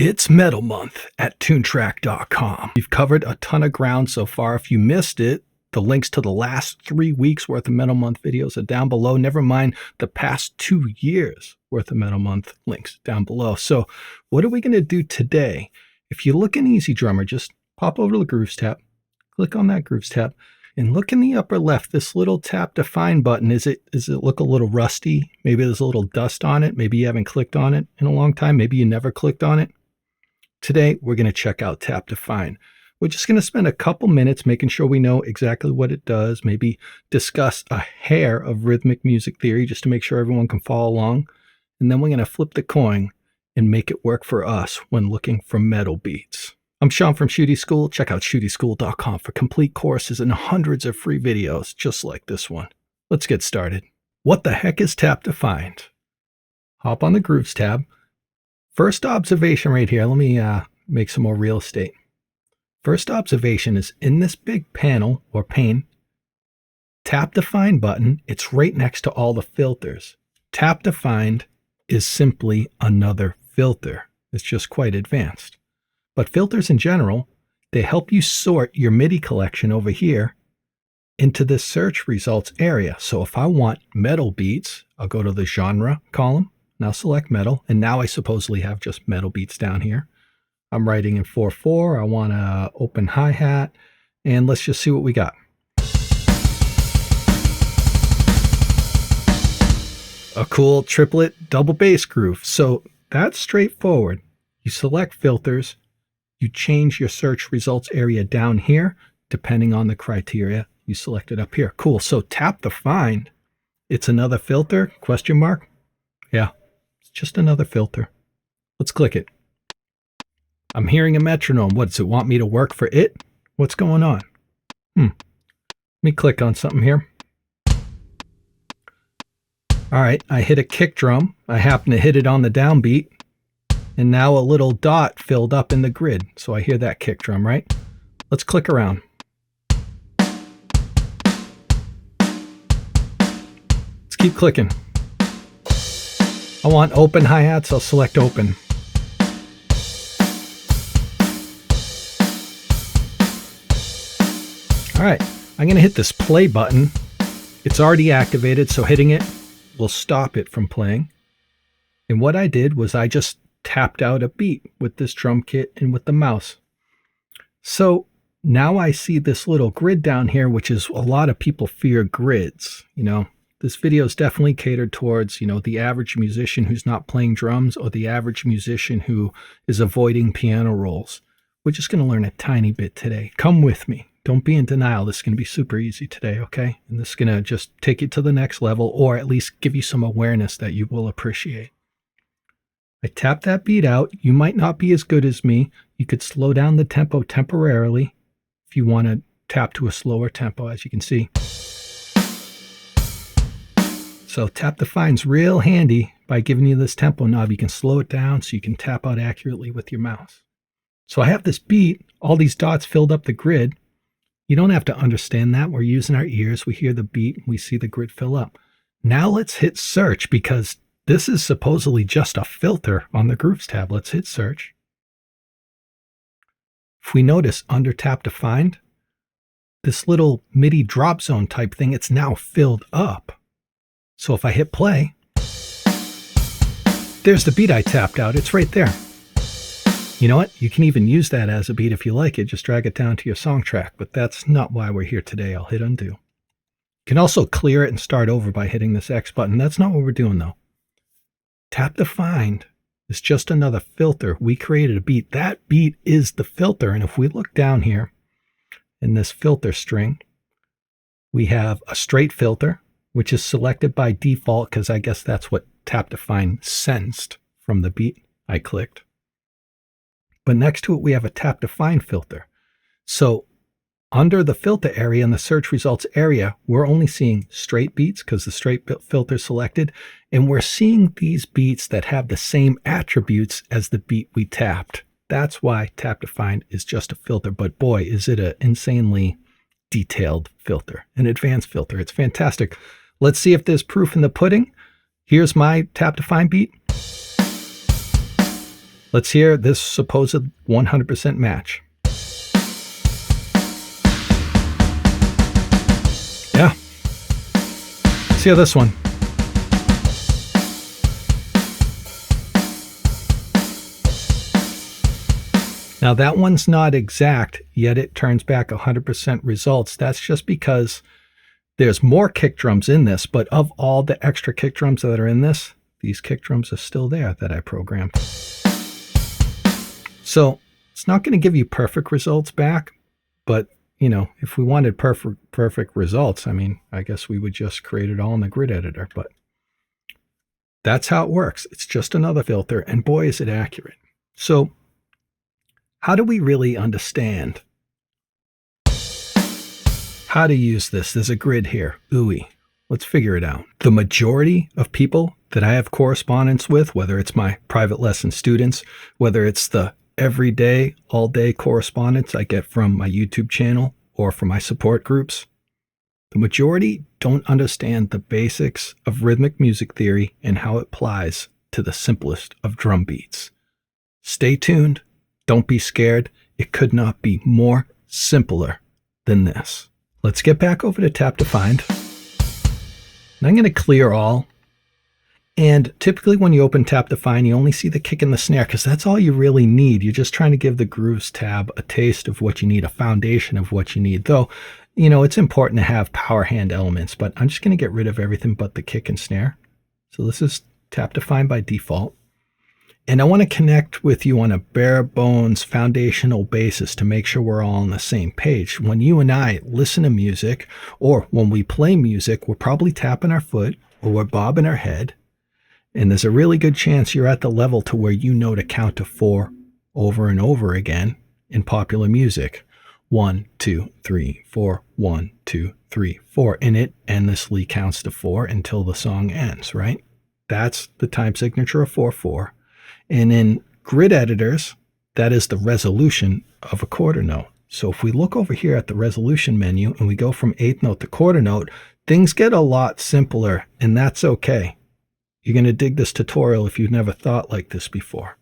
It's Metal Month at Toontrack.com. We've covered a ton of ground so far. If you missed it, the links to the last 3 weeks worth of Metal Month videos are down below. Never mind the past 2 years worth of Metal Month links down below. So what are we going to do today? If you look in EZDrummer, just pop over to the Grooves tab, click on that Grooves tab, and look in the upper left, this little Tap2Find button. Does it look a little rusty? Maybe there's a little dust on it. Maybe you haven't clicked on it in a long time. Maybe you never clicked on it. Today, we're going to check out Tap2Find. We're just going to spend a couple minutes making sure we know exactly what it does, maybe discuss a hair of rhythmic music theory just to make sure everyone can follow along. And then we're going to flip the coin and make it work for us when looking for metal beats. I'm Sean from Shootie School. Check out ShootieSchool.com for complete courses and hundreds of free videos just like this one. Let's get started. What the heck is Tap2Find? Hop on the Grooves tab. First observation right here, let me make some more real estate. First observation is in this big panel or pane, Tap2Find button, it's right next to all the filters. Tap2Find is simply another filter. It's just quite advanced. But filters in general, they help you sort your MIDI collection over here into the search results area. So if I want metal beats, I'll go to the genre column. Now select metal, and now I supposedly have just metal beats down here. I'm writing in 4/4. I want to open hi-hat, and let's just see what we got. A cool triplet double bass groove. So that's straightforward. You select filters, you change your search results area down here, depending on the criteria. You select it up here. Cool. So Tap2Find, it's another filter, question mark? Yeah. Just another filter. Let's click it. I'm hearing a metronome. What does it want me to work for it? What's going on? Let me click on something here. All right, I hit a kick drum. I happen to hit it on the downbeat. And now a little dot filled up in the grid. So I hear that kick drum, right? Let's click around. Let's keep clicking. I want open hi-hats, I'll select open. All right, I'm gonna hit this play button. It's already activated, so hitting it will stop it from playing. And what I did was I just tapped out a beat with this drum kit and with the mouse. So now I see this little grid down here, which is a lot of people fear grids, you know. This video is definitely catered towards, the average musician who's not playing drums or the average musician who is avoiding piano rolls. We're just going to learn a tiny bit today. Come with me. Don't be in denial. This is going to be super easy today, okay? And this is going to just take you to the next level, or at least give you some awareness that you will appreciate. I tap that beat out. You might not be as good as me. You could slow down the tempo temporarily if you want to tap to a slower tempo, as you can see. So Tap2Find's real handy by giving you this tempo knob. You can slow it down so you can tap out accurately with your mouse. So I have this beat, all these dots filled up the grid. You don't have to understand that. We're using our ears. We hear the beat and we see the grid fill up. Now let's hit search because this is supposedly just a filter on the Grooves tab. Let's hit search. If we notice under Tap2Find, this little MIDI drop zone type thing, it's now filled up. So if I hit play, there's the beat I tapped out. It's right there. You know what? You can even use that as a beat if you like it. Just drag it down to your song track, but that's not why we're here today. I'll hit undo. You can also clear it and start over by hitting this X button. That's not what we're doing though. Tap2Find is just another filter. We created a beat. That beat is the filter. And if we look down here in this filter string, we have a straight filter, which is selected by default because I guess that's what Tap2Find sensed from the beat I clicked. But next to it, we have a Tap2Find filter. So under the filter area and the search results area, we're only seeing straight beats because the straight filter is selected. And we're seeing these beats that have the same attributes as the beat we tapped. That's why Tap2Find is just a filter. But boy, is it an insanely detailed filter, an advanced filter. It's fantastic. Let's see if there's proof in the pudding. Here's my Tap2Find beat. Let's hear this supposed 100% match. Yeah. Let's hear this one. Now that one's not exact, yet it turns back 100% results. That's just because there's more kick drums in this, but of all the extra kick drums that are in this, these kick drums are still there that I programmed. So it's not going to give you perfect results back, but you know, if we wanted perfect results, I mean, I guess we would just create it all in the grid editor, but that's how it works. It's just another filter, and boy, is it accurate. So how do we really understand how to use this? There's a grid here, ooey. Let's figure it out. The majority of people that I have correspondence with, whether it's my private lesson students, whether it's the everyday, all day correspondence I get from my YouTube channel or from my support groups, the majority don't understand the basics of rhythmic music theory and how it applies to the simplest of drum beats. Stay tuned. Don't be scared. It could not be more simpler than this. Let's get back over to Tap2Find. And I'm going to clear all. And typically when you open Tap2Find, you only see the kick and the snare because that's all you really need. You're just trying to give the Grooves tab a taste of what you need, a foundation of what you need. Though, you know, it's important to have power hand elements, but I'm just going to get rid of everything but the kick and snare. So this is Tap2Find by default. And I want to connect with you on a bare bones foundational basis to make sure we're all on the same page. When you and I listen to music, or when we play music, we're probably tapping our foot or we're bobbing our head. And there's a really good chance you're at the level to where you know to count to 4 over and over again in popular music. 1, 2, 3, 4, 1, 2, 3, 4. And it endlessly counts to 4 until the song ends, right? That's the time signature of 4/4. And in grid editors, that is the resolution of a quarter note. So if we look over here at the resolution menu and we go from eighth note to quarter note, things get a lot simpler, and that's okay. You're going to dig this tutorial if you've never thought like this before.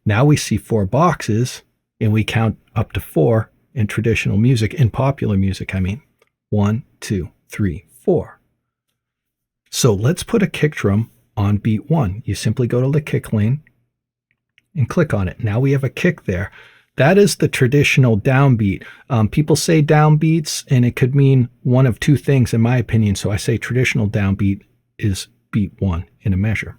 Now we see 4 boxes, and we count up to 4 in traditional music, in popular music, I mean. 1, 2, 3, 4. So let's put a kick drum on beat 1. You simply go to the kick lane and click on it. Now we have a kick there. That is the traditional downbeat. People say downbeats, and it could mean one of two things, in my opinion. So I say traditional downbeat is beat 1 in a measure.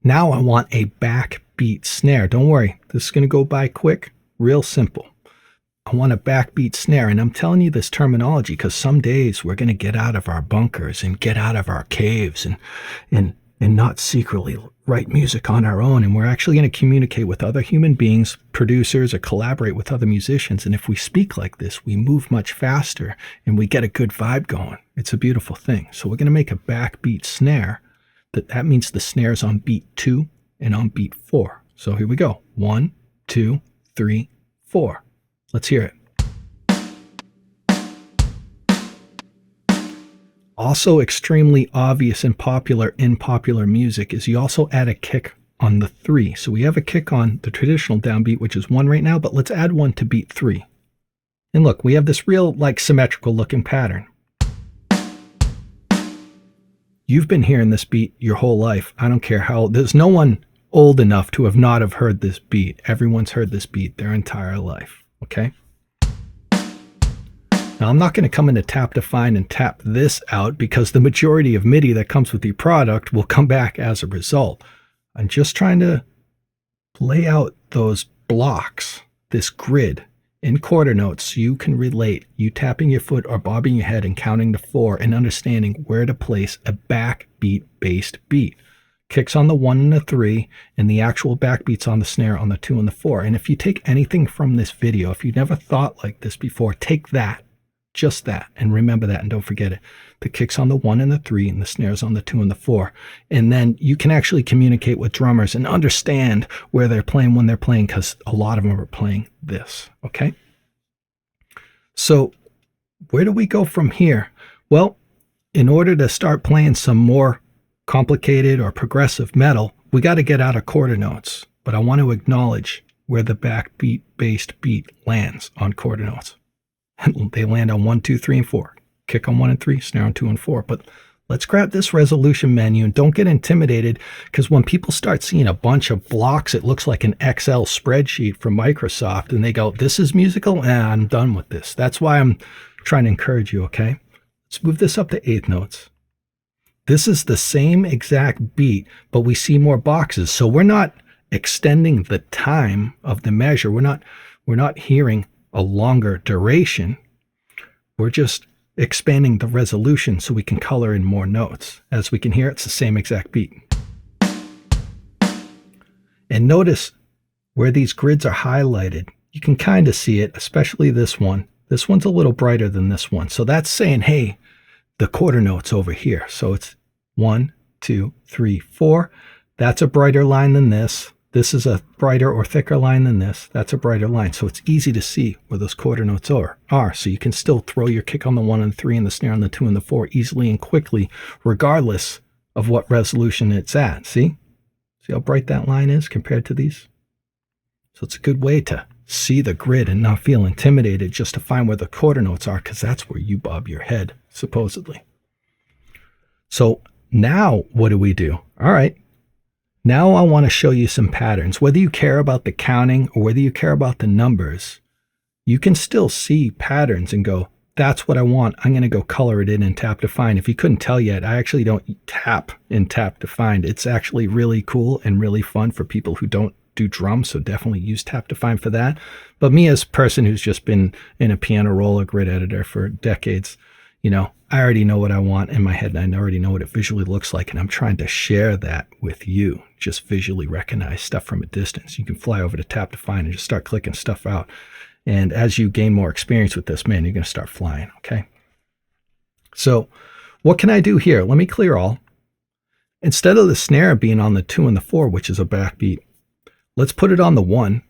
Now I want a backbeat snare. Don't worry, this is going to go by quick, real simple. I want a backbeat snare, and I'm telling you this terminology because some days we're going to get out of our bunkers and get out of our caves and not secretly write music on our own, and we're actually going to communicate with other human beings, producers, or collaborate with other musicians. And if we speak like this, we move much faster and we get a good vibe going. It's a beautiful thing. So we're going to make a backbeat snare. That means the snare's on beat 2 and on beat 4. So here we go. 1, 2, 3, 4. Let's hear it. Also extremely obvious and popular in popular music is you also add a kick on the 3. So we have a kick on the traditional downbeat, which is 1 right now, but let's add 1 to beat 3. And look, we have this real like symmetrical looking pattern. You've been hearing this beat your whole life. I don't care how old. There's no one old enough to have not have heard this beat. Everyone's heard this beat their entire life. Okay? Now, I'm not going to come into Tap2Find and tap this out because the majority of MIDI that comes with your product will come back as a result. I'm just trying to lay out those blocks, this grid, in quarter notes so you can relate, you tapping your foot or bobbing your head and counting to 4 and understanding where to place a backbeat-based beat. Kicks on the 1 and the 3, and the actual backbeats on the snare on the 2 and the 4. And if you take anything from this video, if you've never thought like this before, take that. Just that, and remember that, and don't forget it. The kick's on the 1 and the 3, and the snare's on the 2 and the 4. And then you can actually communicate with drummers and understand where they're playing when they're playing, because a lot of them are playing this, okay? So where do we go from here? Well, in order to start playing some more complicated or progressive metal, we got to get out of quarter notes. but I want to acknowledge where the backbeat-based beat lands on quarter notes. They land on 1, 2, 3, and 4. Kick on 1 and 3, snare on 2 and 4. But let's grab this resolution menu and don't get intimidated, because when people start seeing a bunch of blocks, it looks like an Excel spreadsheet from Microsoft, and they go, this is musical? I'm done with this. That's why I'm trying to encourage you, okay? Let's move this up to eighth notes. This is the same exact beat, but we see more boxes. So we're not extending the time of the measure. We're not hearing a longer duration. We're just expanding the resolution so we can color in more notes. As we can hear, it's the same exact beat. And notice where these grids are highlighted. You can kind of see it, especially this one. This one's a little brighter than this one. So that's saying, hey, the quarter note's over here. So it's 1, 2, 3, 4. That's a brighter line than this. This is a brighter or thicker line than this. That's a brighter line. So it's easy to see where those quarter notes are. So you can still throw your kick on the 1 and 3 and the snare on the 2 and the 4 easily and quickly, regardless of what resolution it's at. See how bright that line is compared to these? So it's a good way to see the grid and not feel intimidated just to find where the quarter notes are, because that's where you bob your head, supposedly. So now what do we do? All right. Now I want to show you some patterns. Whether you care about the counting or whether you care about the numbers, you can still see patterns and go, that's what I want. I'm going to go color it in Tap2Find. If you couldn't tell yet, I actually don't tap in Tap2Find. It's actually really cool and really fun for people who don't do drums, so definitely use Tap2Find for that. But me as a person who's just been in a piano roll or grid editor for decades, I already know what I want in my head, and I already know what it visually looks like, and I'm trying to share that with you. Just visually recognize stuff from a distance. You can fly over to Tap2Find and just start clicking stuff out. And as you gain more experience with this, man, you're going to start flying, okay? So what can I do here? Let me clear all. Instead of the snare being on the 2 and the 4, which is a backbeat, let's put it on the 1.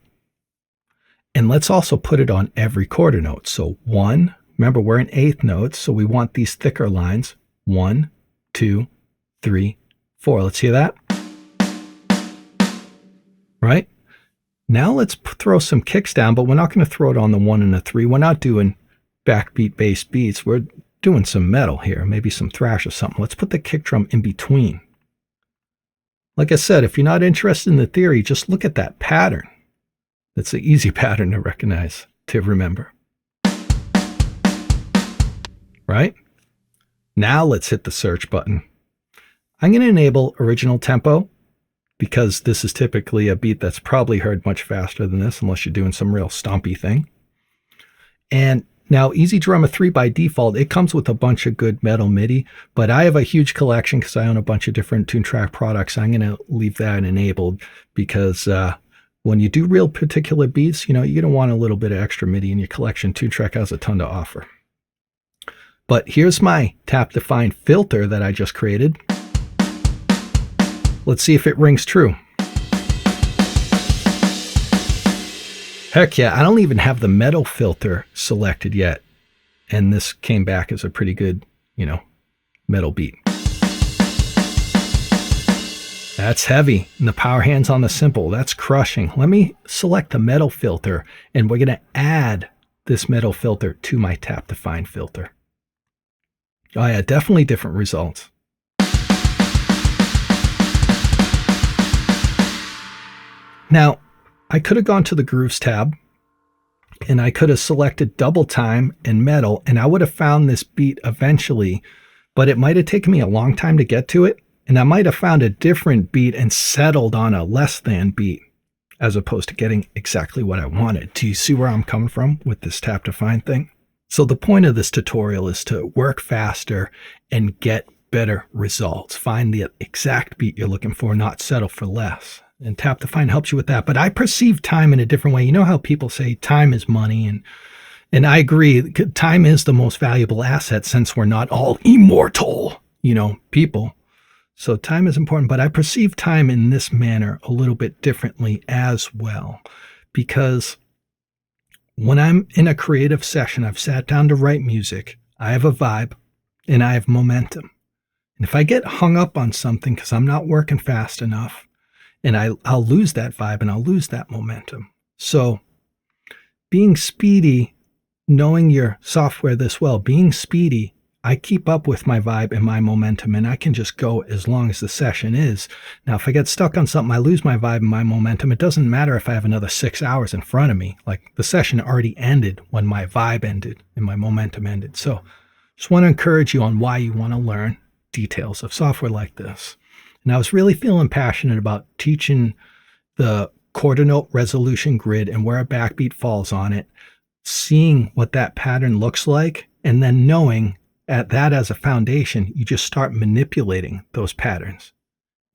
And let's also put it on every quarter note. So 1, remember we're in eighth notes, so we want these thicker lines. 1, 2, 3, 4. Let's hear that. Right? Now let's throw some kicks down, but we're not going to throw it on the 1 and the 3. We're not doing backbeat-based beats. We're doing some metal here, maybe some thrash or something. Let's put the kick drum in between. Like I said, if you're not interested in the theory, just look at that pattern. That's an easy pattern to recognize, to remember. Right? Now let's hit the search button. I'm going to enable original tempo, because this is typically a beat that's probably heard much faster than this, unless you're doing some real stompy thing. And now EZDrummer 3 by default, it comes with a bunch of good metal MIDI, but I have a huge collection because I own a bunch of different Toontrack products. I'm going to leave that enabled because when you do real particular beats, you're going to want a little bit of extra MIDI in your collection. Toontrack has a ton to offer. But here's my Tap2Find filter that I just created. Let's see if it rings true. Heck yeah, I don't even have the metal filter selected yet. And this came back as a pretty good, metal beat. That's heavy. And the power hands on the simple, that's crushing. Let me select the metal filter, and we're going to add this metal filter to my Tap2Find filter. Oh yeah, definitely different results. Now, I could have gone to the Grooves tab, and I could have selected double time and metal, and I would have found this beat eventually, but it might have taken me a long time to get to it, and I might have found a different beat and settled on a less than beat, as opposed to getting exactly what I wanted. Do you see where I'm coming from with this Tap2Find thing? So the point of this tutorial is to work faster and get better results. Find the exact beat you're looking for, not settle for less. And Tap2Find helps you with that. But I perceive time in a different way. You know how people say time is money, and I agree. Time is the most valuable asset since we're not all immortal, people. So time is important, but I perceive time in this manner a little bit differently as well. Because when I'm in a creative session, I've sat down to write music, I have a vibe, and I have momentum. And if I get hung up on something because I'm not working fast enough, and I'll lose that vibe and I'll lose that momentum. So being speedy, knowing your software this well, being speedy, I keep up with my vibe and my momentum, and I can just go as long as the session is. Now, if I get stuck on something, I lose my vibe and my momentum. It doesn't matter if I have another 6 hours in front of me. Like, the session already ended when my vibe ended and my momentum ended. So just want to encourage you on why you want to learn details of software like this. And I was really feeling passionate about teaching the quarter note resolution grid and where a backbeat falls on it, seeing what that pattern looks like, and then knowing at that as a foundation, you just start manipulating those patterns.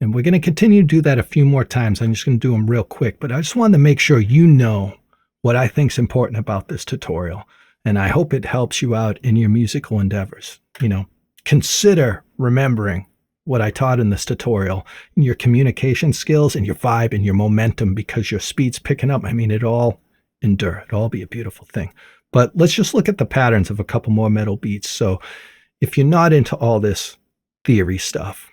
And we're going to continue to do that a few more times. I'm just going to do them real quick, but I just wanted to make sure you know what I think is important about this tutorial. And I hope it helps you out in your musical endeavors. You know, consider remembering what I taught in this tutorial, and your communication skills and your vibe and your momentum, because your speed's picking up. I mean, it all endure. It'll all be a beautiful thing. But let's just look at the patterns of a couple more metal beats. So if you're not into all this theory stuff,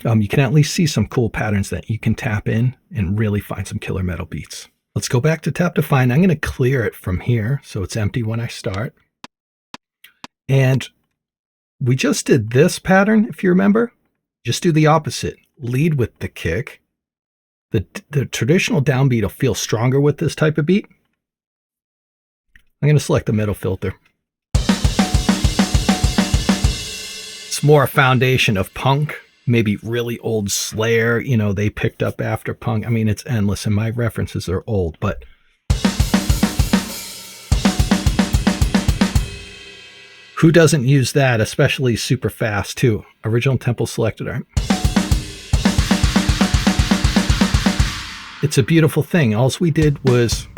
you can at least see some cool patterns that you can tap in and really find some killer metal beats. Let's go back to Tap2Find. I'm going to clear it from here so it's empty when I start. And we just did this pattern, if you remember. Just do the opposite. Lead with the kick. The traditional downbeat will feel stronger with this type of beat. I'm going to select the middle filter. It's more a foundation of punk, maybe really old Slayer. You know, they picked up after punk. I mean, it's endless, and my references are old, but who doesn't use that, especially super fast too? Original tempo selected, all right? It's a beautiful thing. All we did was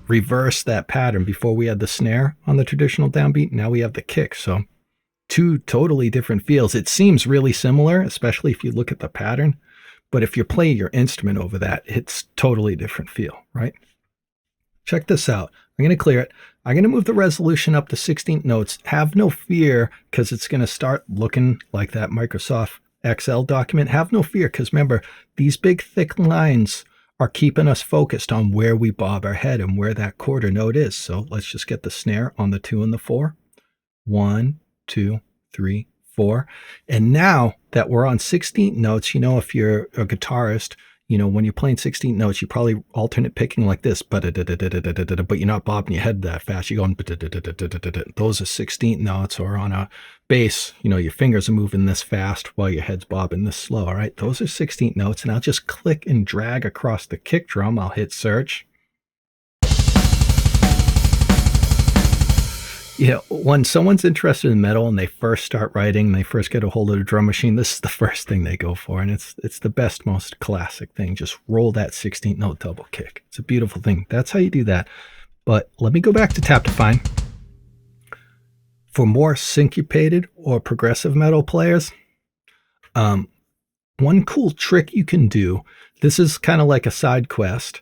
reverse that pattern. Before we had the snare on the traditional downbeat, now we have the kick. So two totally different feels. It seems really similar, especially if you look at the pattern, but if you're playing your instrument over that, it's totally different feel, right? Check this out. I'm going to clear it. I'm going to move the resolution up to 16 notes. Have no fear, because it's going to start looking like that Microsoft Excel document. Have no fear, because remember, these big thick lines are keeping us focused on where we bob our head and where that quarter note is. So let's just get the snare on the 2 and the 4. 1, 2, 3, 4. And now that we're on 16 notes, you know, if you're a guitarist, you know, when you're playing 16 notes, you probably alternate picking like this, but you're not bobbing your head that fast. You're going, those are 16 notes. Or on a bass, you know, your fingers are moving this fast while your head's bobbing this slow. All right, those are 16 notes. And I'll just click and drag across the kick drum. I'll hit search. You know, when someone's interested in metal and they first start writing, and they first get a hold of the drum machine, this is the first thing they go for. And it's the best, most classic thing. Just roll that 16th note double kick. It's a beautiful thing. That's how you do that. But let me go back to Tap2Find. For more syncopated or progressive metal players, one cool trick you can do, this is kind of like a side quest,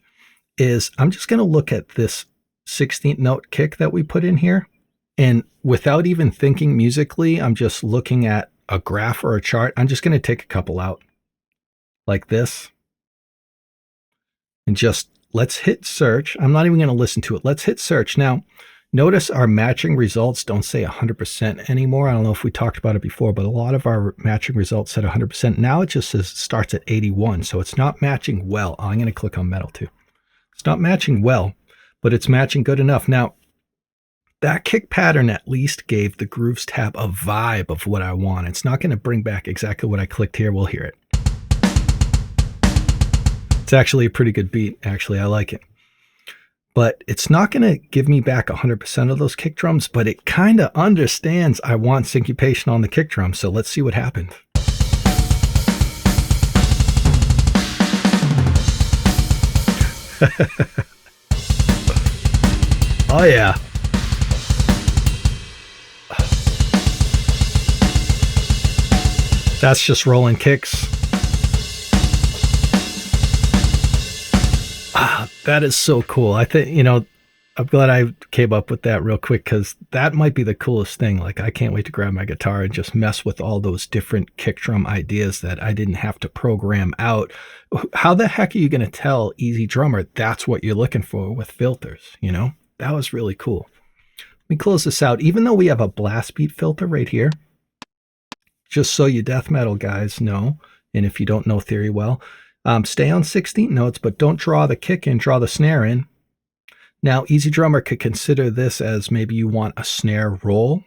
is I'm just going to look at this 16th note kick that we put in here. And without even thinking musically, I'm just looking at a graph or a chart. I'm just going to take a couple out like this. And just let's hit search. I'm not even going to listen to it. Let's hit search. Now, notice our matching results don't say 100% anymore. I don't know if we talked about it before, but a lot of our matching results said 100%. Now it just says starts at 81. So it's not matching well. I'm going to click on metal too. It's not matching well, but it's matching good enough. Now, that kick pattern at least gave the Grooves tab a vibe of what I want. It's not going to bring back exactly what I clicked here. We'll hear it. It's actually a pretty good beat. Actually, I like it. But it's not going to give me back 100% of those kick drums, but it kind of understands I want syncopation on the kick drum. So let's see what happens. Oh, yeah. That's just rolling kicks. Ah, that is so cool. I think, you know, I'm glad I came up with that real quick because that might be the coolest thing. Like, I can't wait to grab my guitar and just mess with all those different kick drum ideas that I didn't have to program out. How the heck are you going to tell EZDrummer that's what you're looking for with filters? You know, that was really cool. Let me close this out. Even though we have a blast beat filter right here, just so you death metal guys know, and if you don't know theory well, stay on 16th notes, but don't draw the kick in, draw the snare in. Now, EZDrummer could consider this as maybe you want a snare roll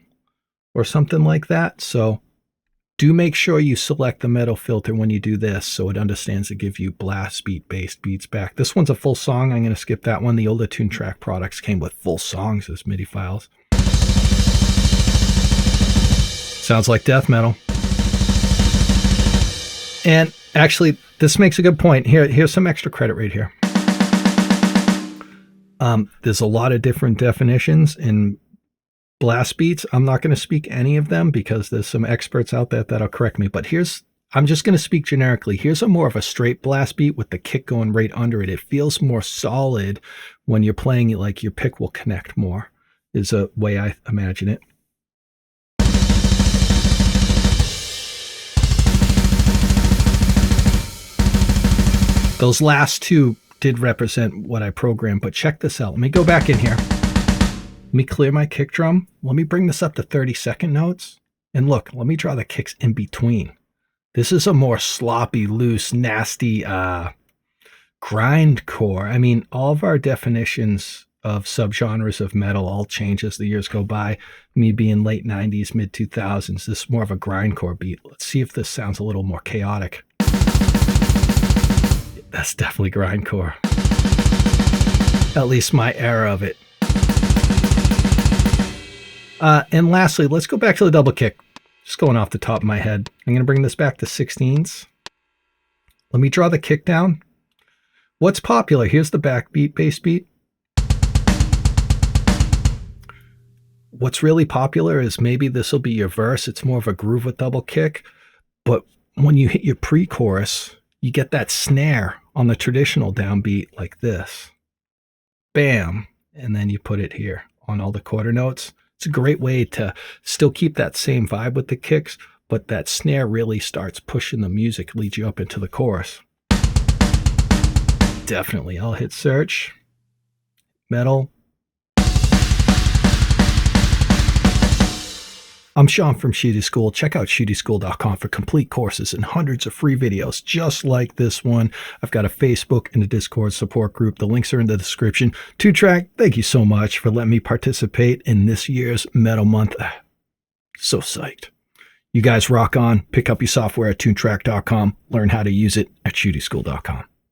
or something like that. So do make sure you select the metal filter when you do this so it understands to give you blast beat based beats back. This one's a full song. I'm going to skip that one. The older Toontrack products came with full songs as MIDI files. Sounds like death metal. And actually, this makes a good point. Here's some extra credit right here. There's a lot of different definitions in blast beats. I'm not going to speak any of them because there's some experts out there that'll correct me. But I'm just going to speak generically. Here's a more of a straight blast beat with the kick going right under it. It feels more solid when you're playing it, like your pick will connect more, is a way I imagine it. Those last two did represent what I programmed, but check this out. Let me go back in here. Let me clear my kick drum. Let me bring this up to 32nd notes. And look, let me draw the kicks in between. This is a more sloppy, loose, nasty grindcore. I mean, all of our definitions of subgenres of metal all change as the years go by. Me being late 90s, mid 2000s, this is more of a grindcore beat. Let's see if this sounds a little more chaotic. That's definitely grindcore. At least my era of it. And lastly, let's go back to the double kick. Just going off the top of my head. I'm going to bring this back to 16s. Let me draw the kick down. What's popular? Here's the backbeat, bass beat. What's really popular is maybe this will be your verse. It's more of a groove with double kick. But when you hit your pre-chorus, you get that snare on the traditional downbeat like this. Bam. And then you put it here on all the quarter notes. It's a great way to still keep that same vibe with the kicks, but that snare really starts pushing the music, leads you up into the chorus. Definitely. I'll hit search. Metal. I'm Sean from Shootie School. Check out ShootieSchool.com for complete courses and hundreds of free videos just like this one. I've got a Facebook and a Discord support group. The links are in the description. Toontrack, thank you so much for letting me participate in this year's Metal Month. So psyched. You guys rock on. Pick up your software at Toontrack.com. Learn how to use it at ShootieSchool.com.